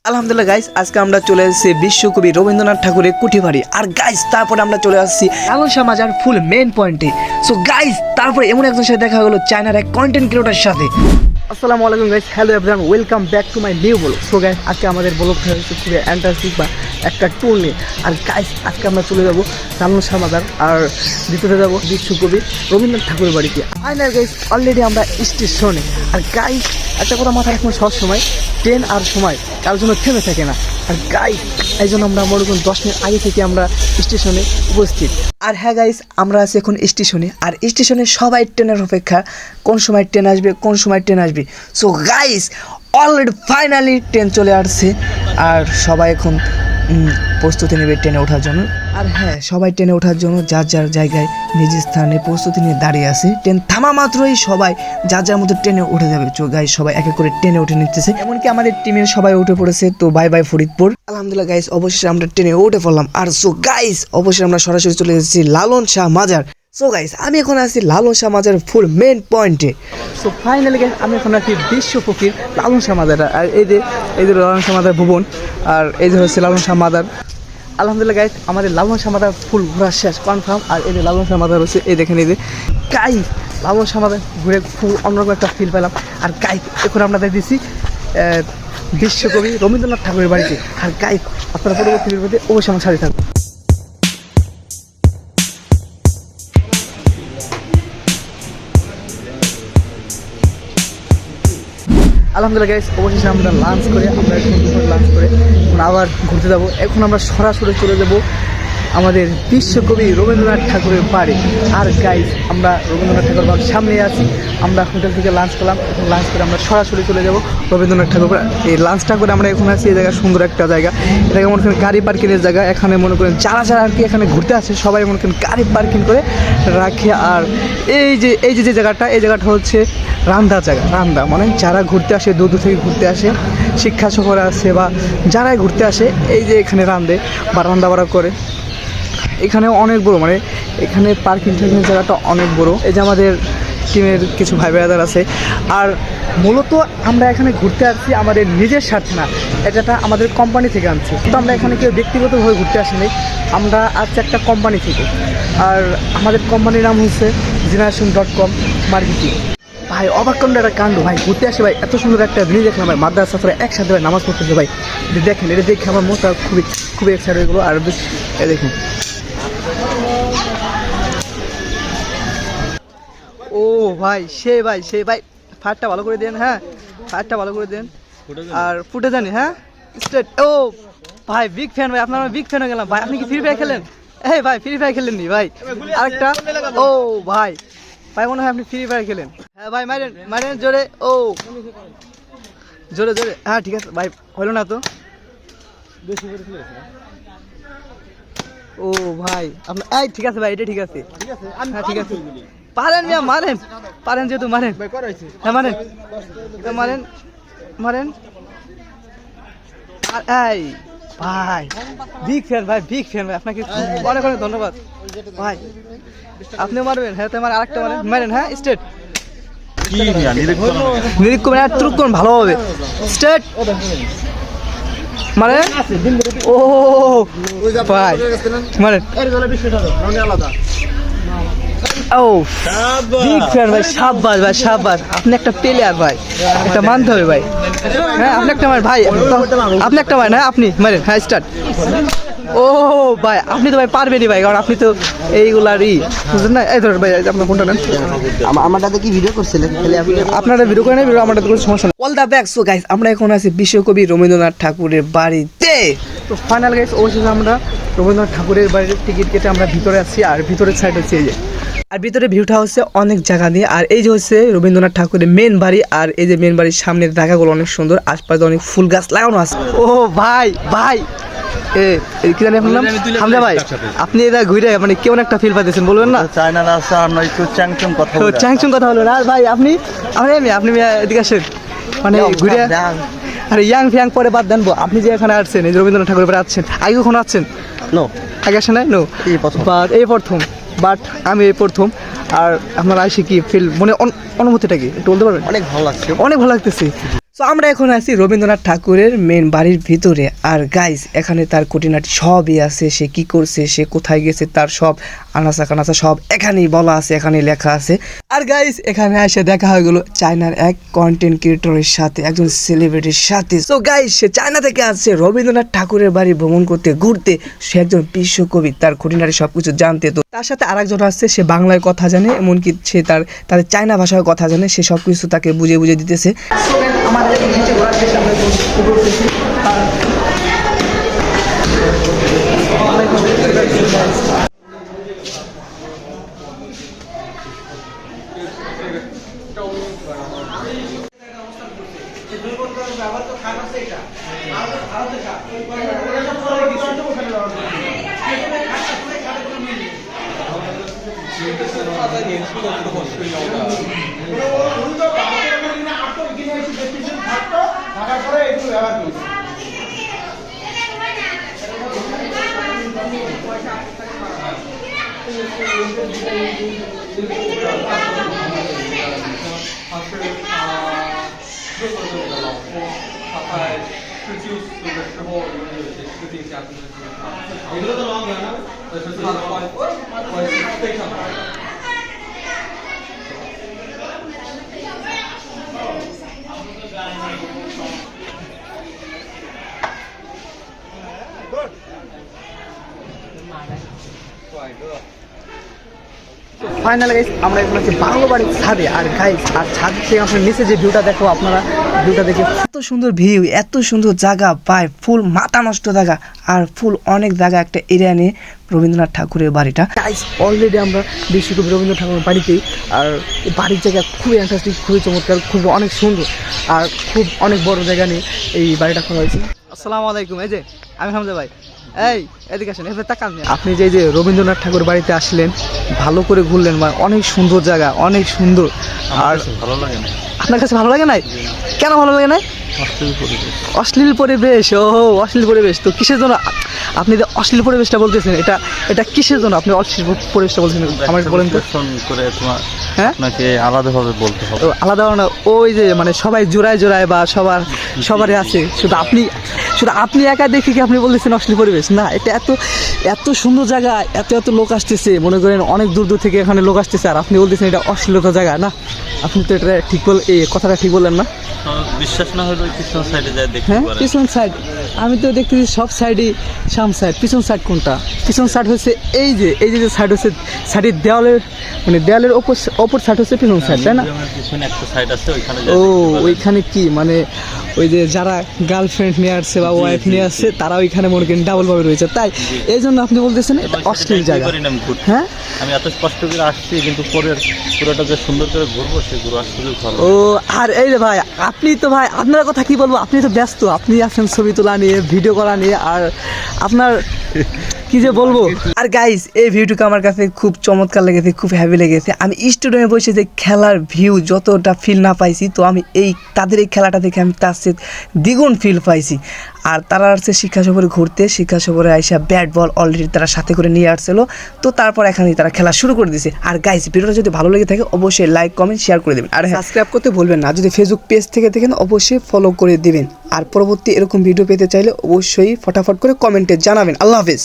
আলহামদুলিল্লাহ গাইস, আজকে আমরা চলে এসেছি বিশ্বকবি রবীন্দ্রনাথ ঠাকুরের কুঠিবাড়ি। আর গাইস তারপরে আমরা চলে আসছি লালন শাহ মাজার ফুল মেইন পয়েন্টে। সো গাইস তারপরে এমন একজনের সাথে দেখা হলো, চায়নার এক কন্টেন্ট ক্রিয়েটরের সাথে। আসসালামু আলাইকুম guys, hello everyone, welcome back to my new blog. So guys আজকে আমাদের ব্লগটা হচ্ছে খুবই অ্যান্টাসিক বা একটা ট্যুর নিয়ে। আর গাইস আজকে আমরা চলে যাবো লালন শাহ মাজার, আর দ্বিতীয়তে যাবো বিশ্বকবি রবীন্দ্রনাথ ঠাকুরের বাড়িতে। ফাইনাল গাইস অলরেডি আমরা স্টেশনে। আর গাইস একটা কথা মাথায় রাখুন, সবসময় ট্রেন আর সময় কারোর জন্য থেমে থাকে না। আর গাইস এই জন্য আমরা মনে করুন 10 মিনিট আগে থেকে আমরা স্টেশনে উপস্থিত। আর হ্যাঁ গাইস, আমরা আছি এখন স্টেশনে। আর স্টেশনে সবাই ট্রেনের অপেক্ষা, কোন সময় ট্রেন আসবে, কোন সময় ট্রেন আসবে। So guys already finally train চলে আসছে, আর সবাই এখন প্রস্তুতি নেবে ট্রেনে ওঠার জন্য। আর হ্যাঁ, সবাই ট্রেনে ওঠার জন্য যার যার জায়গায় নিজ স্থানে প্রস্তুতি নিয়ে দাঁড়িয়ে আছে। ট্রেন থামা মাত্রই সবাই যার যার মতো ট্রেনে উঠে যাবে। তো গাইস সবাই এক এক করে ট্রেনে উঠে নিতেছে, এমনকি আমাদের টিমের সবাই উঠে পড়েছে। তো বাই বাই ফরিদপুর। আলহামদুলিল্লাহ গাইস, অবশেষে আমরা ট্রেনে উঠে পড়লাম। আর সো গাইস অবশ্যই আমরা সরাসরি চলে এসেছি লালন শাহ মাজার। সো গাইস আমি এখন আছি লালন শাহ মাজার ফুল মেইন পয়েন্টে। সো ফাইনালি গাইস আমি এখন আছি বিশ্ব ফকির লালন শাহ মাজার। আর এই যে লালন শাহ মাজার ভুবন, আর এই যে হচ্ছে লালন শাহ মাজার। আলহামদুলিল্লাহ গাইস আমাদের লালন শাহ মাজার ফুল ঘোরা শেষ কনফার্ম। আর এই যে লালন শাহ মাজার হচ্ছে, এই দেখেন এই যে গাইস লালন শাহ মাজার ঘুরে খুব অন্যরকম একটা ফিল পেলাম। আর গাইস এখন আমরা দেখতেছি বিশ্বকবি রবীন্দ্রনাথ ঠাকুরের বাড়িতে। আর গাইস আপনারা পরবর্তী ভিডিওতে অবশ্যই আমার সাথে থাকবেন। আলহামদুলিল্লাহ গাইস অবশেষে আমরা লাঞ্চ করে এখন আবার ঘুরতে যাবো। এখন আমরা সরাসরি চলে যাব আমাদের বিশ্বকবি রবীন্দ্রনাথ ঠাকুরের বাড়ি। আর গাইস আমরা রবীন্দ্রনাথ ঠাকুর বাড়ির সামনে আছি। আমরা হোটেল থেকে লাঞ্চ করলাম, এখন লাঞ্চ করে আমরা সরাসরি চলে যাব রবীন্দ্রনাথ ঠাকুর। এই লাঞ্চটা করে আমরা এখন আছি এই জায়গায়, সুন্দর একটা জায়গা। এটাকে মনে করেন গাড়ি পার্কিংয়ের জায়গা। এখানে মনে করেন যারা আর কি এখানে ঘুরতে আসে সবাই মনে করেন গাড়ি পার্কিং করে রাখে। আর এই যে জায়গাটা, এই জায়গাটা হচ্ছে রান্দার জায়গা। রান্দা মানে যারা ঘুরতে আসে, দূর দূর থেকে ঘুরতে আসে, শিক্ষা সফরে আসে বা যারাই ঘুরতে আসে, এই যে এখানে রান্দে বা রান্না বাড়া করে। এখানে অনেক বড়, মানে এখানে পার্কিং জায়গাটা অনেক বড়। এই যে আমাদের টিমের কিছু ভাই ব্রাদার আছে। আর মূলত আমরা এখানে ঘুরতে আসছি আমাদের নিজের স্বার্থে না, এটা আমাদের কোম্পানি থেকে আনছি। তো আমরা এখানে কেউ ব্যক্তিগতভাবে ঘুরতে আসিনি, আমরা আসছি একটা কোম্পানি থেকে। আর আমাদের কোম্পানির নাম হচ্ছে generation.com মার্কেটিং। ভাই অবাককাণ্ড একটা কাণ্ড ভাই, ঘুরতে আসে ভাই এত সুন্দর একটা জিনিস দেখলাম ভাই। মাদ্রাসা ছাত্ররা একসাথে ভাই নামাজ পড়তেছে ভাই। দেখেন এটা দেখে আমার মনটা খুবই এক্সাইটেড হয়ে গেলো। আর দেখুন ও ভাই সেই ভাই ফায়ারটা ভালো করে দেন। হ্যাঁ ফায়ারটা ভালো করে দেন। আর ফুটে জানি হ্যাঁ স্টেট। ও ভাই বিগ ফ্যান ভাই, আপনার বিগ ফ্যান হয়ে গেলাম ভাই। আপনি কি ফ্রি ফায়ার খেলেন? এই ভাই ফ্রি ফায়ার খেলেন নি ভাই? আরেকটা ও ভাই মনে হয় আপনি ফ্রি ফায়ার খেলেন। হ্যাঁ ভাই মারেন জোরে। ও জোরে হ্যাঁ ঠিক আছে ভাই, হলো না তো। ও ভাই আপনার এই ঠিক আছে ভাই, এটা ঠিক আছে। হ্যাঁ ঠিক আছে, পারেন মিয়া, পারেন যেহেতু মারেন। হ্যাঁ মারেন। এই ভাই বিগ ফ্যান ভাই, আপনাকে অনেক ধন্যবাদ ভাই। আপনিও মারবেন? হ্যাঁ তাই আরেকটা মারেন। হ্যাঁ স্টেট নিরীক্ষণ ভালো হবে। স্টেট মারেন। ও ভাই মারেন। ও বিগ ফ্যান ভাই, সাব্বাস আপনি একটা প্লেয়ার ভাই, এটা মানতে হবে ভাই। হ্যাঁ আপনি একটা মারেন ভাই, আপনি একটা মারেন। হ্যাঁ আপনি মারেন। হ্যাঁ স্টার্ট। ও ভাই আপনি তো ভাই পারবেনই ভাই, কারণ আপনি তো এইগুলারই বুঝলেন না। এই ধরেন ভাই আপনার ফোনটা নেন। আমারটাতে কি ভিডিও করছিলেন? আপনারা ভিডিও করেন, ভিডিও আমাদের কোনো সমস্যা নেই। All the back. So guys আমরা এখন আছি বিশ্বকবি রবীন্দ্রনাথ ঠাকুরের বাড়িতে। তো ফাইনাল গাইস অবশেষে আমরা রবীন্দ্রনাথ ঠাকুরের বাড়ির টিকিট কেটে আমরা ভিতরে আছি। আর ভিতরের সাইড হচ্ছে এই যে, আর ভিতরে ভিউটা হচ্ছে অনেক জায়গা দিয়ে। আর এই যে হচ্ছে রবীন্দ্রনাথ ঠাকুরের মেন বাড়ি। আর এই যে মেন বাড়ির সামনের জায়গাগুলো অনেক সুন্দর, আশপাশে অনেক ফুল গাছ লাগানো আছে। ও ভাই কি জানি আপনার নাম? হামজা ভাই, আপনি এটা ঘুরে মানে কেমন একটা ফিল পাইতেছেন বলবেন না? চায়না রাস্তা আমরা একটু চ্যাংচুং কথা বলবেন। আর ভাই আপনি এদিকে আসেন, মানে ঘুরে। আরে ফিয়াং পরে বাদ দেন। আপনি যে এখানে আসছেন, এই রবীন্দ্রনাথ ঠাকুরের বাড়ি আসছেন, আগে কখনো আসছেন? আগে আসেন নাই? এই প্রথম। বাট আমি এই প্রথম। আর আপনার আইসি কি ফিল, মানে অনুভূতিটা কি একটু বলতে পারবেন? অনেক ভালো লাগছে। অনেক ভালো লাগতেছে। তো আমরা এখন আছি রবীন্দ্রনাথ ঠাকুরের মেন বাড়ির ভিতরে। আর গাইস এখানে তার খুঁটিনাটি সবই আছে, সে কি করছে, সে কোথায় গেছে, তার সব আনাচা কানাচা সব এখানেই বলা আছে, এখানেই লেখা আছে। আর গাইস এখানে এসে দেখা হয়ে গেল চায়নার এক কন্টেন্ট ক্রিয়েটরের সাথে, একজন সেলিব্রিটির সাথে। তো গাইস সে চায়না থেকে আসছে রবীন্দ্রনাথ ঠাকুরের বাড়ি ভ্রমণ করতে, ঘুরতে। সে একজন বিশ্বকবি, তার খুঁটিনাটি সবকিছু জানতে। তো তার সাথে আরেকজন আসছে, সে বাংলায় কথা জানে, এমনকি সে তাদের চায়না ভাষায় কথা জানে, সে সবকিছু তাকে বুঝে বুঝে দিতেছে। ফাইনালি গাইস আমরা এখন আছি বাংলো বাড়ির ছাদে। আর গাইস আর ছাদ থেকে আপনার নিচে যে ভিউটা দেখো, আপনারা ভিউটা দেখে এত সুন্দর ভিউ, এত সুন্দর জায়গা পায়, ফুল মাথা নষ্ট জায়গা, আর ফুল অনেক জায়গা একটা এরিয়া নিয়ে রবীন্দ্রনাথ ঠাকুরের বাড়িটা। গাইস অলরেডি আমরা বিশ্বকবি রবীন্দ্রনাথ ঠাকুরের বাড়িতেই। আর বাড়ির জায়গা খুবই ইন্টারেস্টিং, খুবই চমৎকার, খুব অনেক সুন্দর, আর খুব অনেক বড় জায়গা নিয়ে এই বাড়িটা করা হয়েছে। আসসালামু আলাইকুম। এই যে আমি হামজা ভাই, এই এদিকে আসেন, এবার তাকান। আপনি যে রবীন্দ্রনাথ ঠাকুর বাড়িতে আসলেন, ভালো করে ঘুরলেন, মানে অনেক সুন্দর জায়গা, অনেক সুন্দর। আর ভালো লাগে না, আপনার কাছে ভালো লাগে নাই? কেন ভালো লাগে নাই? অশ্লীল পরিবেশ। ও অশ্লীল পরিবেশ তো কিসের জন্য আপনি যে অশ্লীল পরিবেশটা বলতেছেন, এটা কিসের জন্য আপনি অশ্লীল পরিবেশটা বলতেছেন আমাকে বলেন তো। করে তোমার হ্যাঁ আপনাকে আলাদাভাবে বলতে হবে। আলাদা না, ওই যে মানে সবাই জোড়ায় জোড়ায় বা সবারই আছে, শুধু আপনি একা দেখে কি আপনি বলতেছেন অশ্লীল পরিবেশ না? এটা এত সুন্দর জায়গা, এত লোক আসতেছে, মনে করেন অনেক দূর দূর থেকে এখানে লোক আসতেছে, আর আপনি বলতেছেন এটা অশ্লীলতা জায়গা না? আপনি তো এটা ঠিক এই কথাটা ঠিক বললেন না। বিশ্বাস না হলে পিছন সাইডে যায় দেখতে হ্যাঁ পারেন। পিছন সাইড আমি তো দেখতেছি সব সাইডই সাম সাইড। পিছন সাইড কোনটা? পিছন সাইড হচ্ছে এই যে সাইড হচ্ছে সাইডের দেওয়ালের, মানে দেওয়ালের অপর সাইড হচ্ছে পিছন সাইড, তাই না? পিছনে একটা সাইড আছে, ওইখানে ও ওইখানে কি মানে ওই যে যারা গার্লফ্রেন্ড নিয়ে আসছে বা ওয়াইফ নিয়ে আসছে, তারা ওইখানে মনে করেন ডাবল ভাবে রয়েছে, তাই এই জন্য আপনি বলতেছেন এটা অশ্লীল জায়গা। হ্যাঁ আমি এত কষ্ট করে আসছি, কিন্তু পরের পুরোটা যে সুন্দর করে ঘুরবো সে ঘুরো আসলে ভালো। ও আর এই রে ভাই, আপনি তো ভাই আপনার কথা কি বলবো, আপনি তো ব্যস্ত, আপনি আছেন ছবি তোলা নিয়ে, ভিডিও করা নিয়ে, আর আপনার কি যে বলবো। আর গাইস এই ভিডিওটা আমার কাছে খুব চমৎকার লেগেছে, খুব হ্যাপি লেগেছে। আমি স্টেডিয়ামে বসে যে খেলার ভিউ যতটা ফিল না পাইছি, তো আমি তাদের এই খেলাটা দেখে আমি তার সাথে দ্বিগুণ ফিল পাইছি। আর তারা আসছে শিক্ষা সফরে ঘুরতে, শিক্ষা সফরে আইসা ব্যাট বল অলরেডি তারা সাথে করে নিয়ে আসছিল, তো তারপর এখানেই তারা খেলা শুরু করে দিয়েছে। আর গাইস ভিডিওটা যদি ভালো লেগে থাকে অবশ্যই লাইক কমেন্ট শেয়ার করে দেবেন, আর সাবস্ক্রাইব করতে ভুলবেন না। যদি ফেসবুক পেজ থেকে দেখেন অবশ্যই ফলো করে দিবেন, আর পরবর্তী এরকম ভিডিও পেতে চাইলে অবশ্যই ফটাফট করে কমেন্টে জানাবেন। আল্লাহ হাফেজ।